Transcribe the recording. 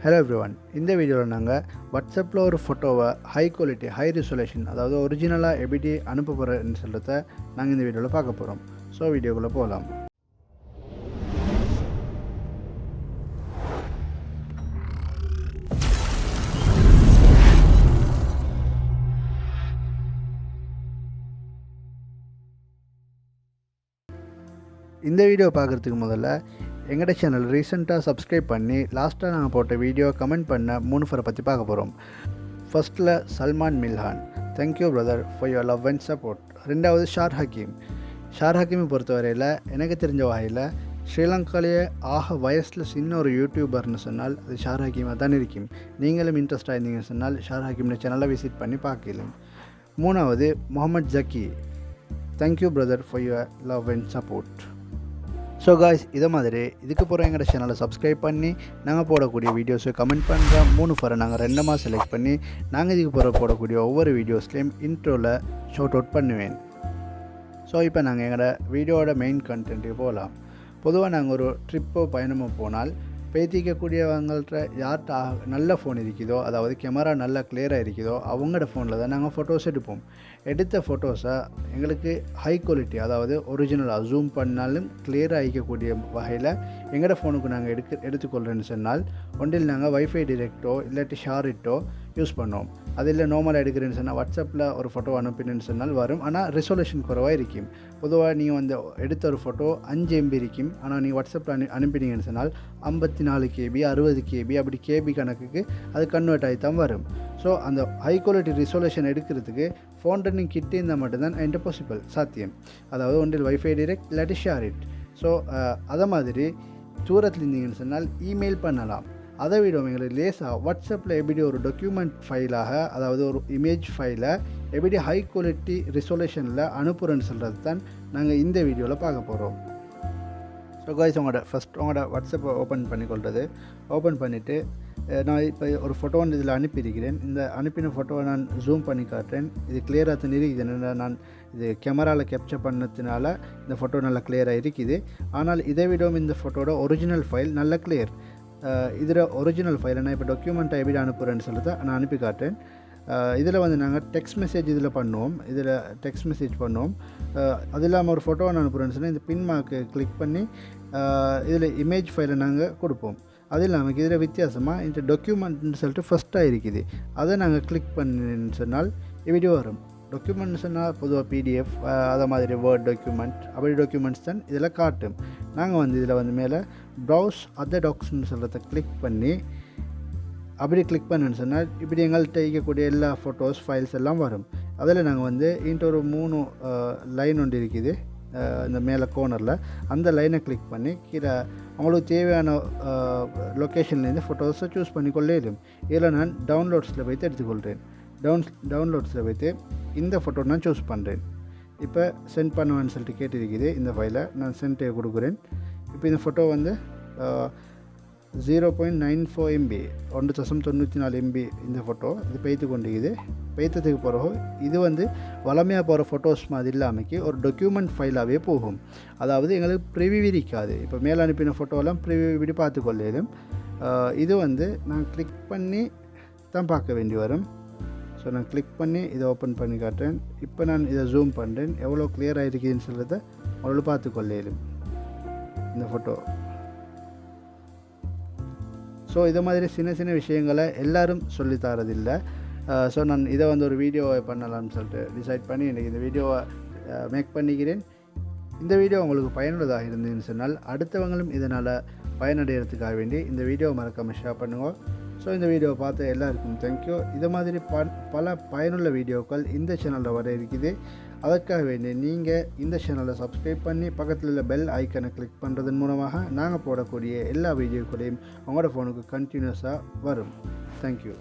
Hello everyone, இந்த வீடியோவில் நாங்கள் வாட்ஸ்அப்பில் ஒரு ஃபோட்டோவை ஹை குவாலிட்டி ஹை ரிசொல்யூஷன் அதாவது ஒரிஜினலாக எப்படி அனுப்ப போகிறேன்னு சொல்கிறத நாங்கள் இந்த வீடியோவில் பார்க்க போகிறோம். ஸோ வீடியோக்குள்ளே போகலாம். இந்த வீடியோ பார்க்குறதுக்கு முதல்ல எங்களோட சேனல் ரீசெண்டாக சப்ஸ்கிரைப் பண்ணி லாஸ்ட்டாக நாங்கள் போட்ட வீடியோ கமெண்ட் பண்ண 3 பேரை பற்றி பார்க்க போகிறோம். ஃபர்ஸ்ட்டில் Salman Milhan, thank you brother for your love and support. ரெண்டாவது ஷார் ஹக்கீமை பொறுத்தவரையில் எனக்கு தெரிஞ்ச வகையில் ஸ்ரீலங்காலேயே வயசில் சின்ன ஒரு யூடியூபர்னு சொன்னால் அது ஷார் ஹக்கீமாக தான் இருக்கும். நீங்களும் இன்ட்ரெஸ்டாக இருந்தீங்கன்னு சொன்னால் ஷார் ஹக்கீம்ன சேனலை விசிட் பண்ணி பார்க்கலாம். மூணாவது Muhammad Jakki, thank you brother for your love and support. So guys, இதை மாதிரி இதுக்கு போகிற எங்களோட சேனலை சப்ஸ்கிரைப் பண்ணி நாங்கள் போடக்கூடிய வீடியோஸை கமெண்ட் பண்ணுற 3 பேரை நாங்கள் ரெண்டமாக செலக்ட் பண்ணி நாங்கள் இதுக்கு போடக்கூடிய ஒவ்வொரு வீடியோஸ்லேயும் இன்ட்ரோவில் ஷவுட் அவுட் பண்ணுவேன். ஸோ இப்போ நாங்கள் எங்களோட வீடியோவோட மெயின் கண்டென்ட்டுக்கு போகலாம். பொதுவாக நாங்கள் ஒரு ட்ரிப்போ பயணமோ போனால் பேத்திக்கக்கூடியவங்கள்ட்ட யார்கிட்ட நல்ல ஃபோன் இருக்குதோ, அதாவது கேமரா நல்லா கிளியராக இருக்குதோ அவங்களோட ஃபோனில் தான் நாங்கள் ஃபோட்டோஸ் எடுப்போம். எடுத்த ஃபோட்டோஸை எங்களுக்கு ஹை குவாலிட்டி அதாவது ஒரிஜினலாக ஜூம் பண்ணாலும் கிளியராக இருக்கக்கூடிய வகையில் எங்களோட ஃபோனுக்கு நாங்கள் எடுத்துக்கொள்கிறேன்னு சொன்னால் ஒன்றில் நாங்கள் வைஃபை டிரெக்டோ இல்லாட்டி ஷாரிட்டோ யூஸ் பண்ணுவோம். அது இல்லை நார்மலாக எடுக்கிறேன்னு சொன்னால் வாட்ஸ்அப்பில் ஒரு ஃபோட்டோ அனுப்பினேன்னு சொன்னால் வரும். ஆனால் ரெசொல்யூஷன் குறைவாக இருக்கும். பொதுவாக நீங்கள் வந்து எடுத்த ஒரு ஃபோட்டோ 5 MB இருக்கும். ஆனால் நீங்கள் வாட்ஸ்அப்பில் அனுப்பினீங்கன்னு சொன்னால் 54 KB 60 KB அப்படி கேபி கணக்குக்கு அது கன்வெர்ட் ஆகி தான் வரும். ஸோ அந்த ஹை குவாலிட்டி ரிசொல்யூஷன் எடுக்கிறதுக்கு ஃபோன் ரன்னிங் கிட்டே இருந்தால் மட்டும்தான் என்கிட்ட பாசிபிள் சாத்தியம். அதாவது ஒன்றில் வைஃபை டிரெக்ட் இல்லாட்டி ஷேரிட். ஸோ அதை மாதிரி தூரத்தில் இருந்தீங்கன்னு சொன்னால் இமெயில் பண்ணலாம். அதை விட எங்களுக்கு லேசாக வாட்ஸ்அப்பில் எப்படி ஒரு டாக்குமெண்ட் ஃபைலாக அதாவது ஒரு இமேஜ் ஃபைலை எப்படி ஹை குவாலிட்டி ரிசொல்யூஷனில் அனுப்புகிறேன்னு சொல்கிறது தான் நாங்கள் இந்த வீடியோவில் பார்க்க போகிறோம். ஸோ காய்ஸ், உங்களோட வாட்ஸ்அப்பை ஓப்பன் பண்ணிவிட்டு நான் இப்போ ஒரு ஃபோட்டோ வந்து இதில் அனுப்பியிருக்கிறேன். இந்த அனுப்பின ஃபோட்டோவை நான் ஜூம் பண்ணி காட்டுறேன். இது கிளியராக தான் இருக்குது. நான் இது கேமராவில் கேப்சர் பண்ணதுனால இந்த ஃபோட்டோ நல்லா கிளியராக இருக்குது. ஆனால் இதை விடவும் இந்த ஃபோட்டோட ஒரிஜினல் ஃபைல் நல்லா கிளியர். இதில் ஒரிஜினல் ஃபைலை நான் இப்போ டாக்குமெண்ட்டை எப்படி அனுப்புகிறேன்னு சொல்லிட்டு நான் அனுப்பி காட்டுறேன். இதில் வந்து நாங்கள் டெக்ஸ்ட் மெசேஜ் டெக்ஸ்ட் மெசேஜ் பண்ணுவோம். அது இல்லாமல் ஒரு ஃபோட்டோவை நான் அனுப்புகிறேன்னு சொன்னால் இந்த பின் மார்க்கு கிளிக் பண்ணி இதில் இமேஜ் ஃபைலை நாங்கள் கொடுப்போம். அது இல்லாமல் இதில் வித்தியாசமாக இந்த டாக்குமெண்ட்னு சொல்லிட்டு ஃபஸ்ட்டாக இருக்குது. அதை நாங்கள் கிளிக் பண்ணின்னு சொன்னால் வீடியோ வரும். டாக்குமெண்ட்னு சொன்னால் பொதுவாக PDF அதை மாதிரி வேர்ட் டாக்குமெண்ட் அப்படி டாக்குமெண்ட்ஸ் தான் இதில் காட்டும். நாங்கள் வந்து இதில் வந்து மேலே ப்ரௌஸ் அதர் டாக்ஸ்ன்னு சொல்கிறத கிளிக் பண்ணி அப்படி கிளிக் பண்ணுன்னு சொன்னால் இப்படி எங்கள்கிட்ட இருக்கக்கூடிய எல்லா ஃபோட்டோஸ் ஃபைல்ஸ் எல்லாம் வரும். அதில் நாங்கள் வந்து இன்ட்டு ஒரு 3 லைன் ஒன்று இருக்குது இந்த மேலே கோர்னரில். அந்த லைனை கிளிக் பண்ணி கீழே அவங்களுக்கு தேவையான லொக்கேஷன்லேருந்து ஃபோட்டோஸை சூஸ் பண்ணிக்கொள்ளேன். இதில் நான் டவுன்லோட்ஸில் வைத்து எடுத்துக்கொள்கிறேன். டவுன்லோட்ஸில் வைத்து இந்த ஃபோட்டோ நான் சூஸ் பண்ணுறேன். இப்போ சென்ட் பண்ணுவேன்னு சொல்லிட்டு கேட்டிருக்குது. இந்த ஃபைலை நான் சென்ட் கொடுக்குறேன். இப்போ இந்த ஃபோட்டோ வந்து 0.94 MB 1.94 MB இந்த ஃபோட்டோ இது பெய்த்து கொண்டிருக்குது. பெய்த்ததுக்கு பிறகு இது வந்து வளமையாக போகிற ஃபோட்டோஸ் மாதிரி இல்லாமக்கி ஒரு டாக்குமெண்ட் ஃபைலாகவே போகும். அதாவது எங்களுக்கு ப்ரிவியூ இருக்காது. இப்போ மேலே அனுப்பின ஃபோட்டோலாம் ப்ரிவியூ இப்படி பார்த்துக்கொள்ளேன். இது வந்து நான் கிளிக் பண்ணி தான் பார்க்க வேண்டி வரும். ஸோ நான் கிளிக் பண்ணி இதை ஓப்பன் பண்ணி காட்டுறேன். இப்போ நான் இதை ஜூம் பண்ணுறேன். எவ்வளோ கிளியராக இருக்குதுன்னு சொல்கிறத அவ்வளோ பார்த்துக்கொள்ளேன் இந்த ஃபோட்டோ. ஸோ இதை மாதிரி சின்ன விஷயங்களை எல்லோரும் சொல்லித்தரதில்லை. ஸோ நான் இதை வந்து ஒரு வீடியோவை பண்ணலாம்னு சொல்லிட்டு டிசைட் பண்ணி இன்றைக்கி இந்த வீடியோவை மேக் பண்ணிக்கிறேன். இந்த வீடியோ உங்களுக்கு பயனுள்ளதாக இருந்ததுன்னு சொன்னால் அடுத்தவங்களும் இதனால் பயனடைகிறதுக்காக வேண்டி இந்த வீடியோவை மறக்காமல் ஷேர் பண்ணுங்கள். ஸோ இந்த வீடியோவை பார்த்த எல்லாருக்கும் தேங்க்யூ. இதை மாதிரி பல பயனுள்ள வீடியோக்கள் இந்த சேனலில் வர இருக்குது. அதற்காக வேண்டி நீங்கள் இந்த சேனலை சப்ஸ்கிரைப் பண்ணி பக்கத்தில் உள்ள பெல் ஐக்கனை கிளிக் பண்ணுறதன் மூலமாக நாங்கள் போடக்கூடிய எல்லா வீடியோக்களையும் உங்களோட ஃபோனுக்கு கண்டினியூஸாக வரும். தேங்க்யூ.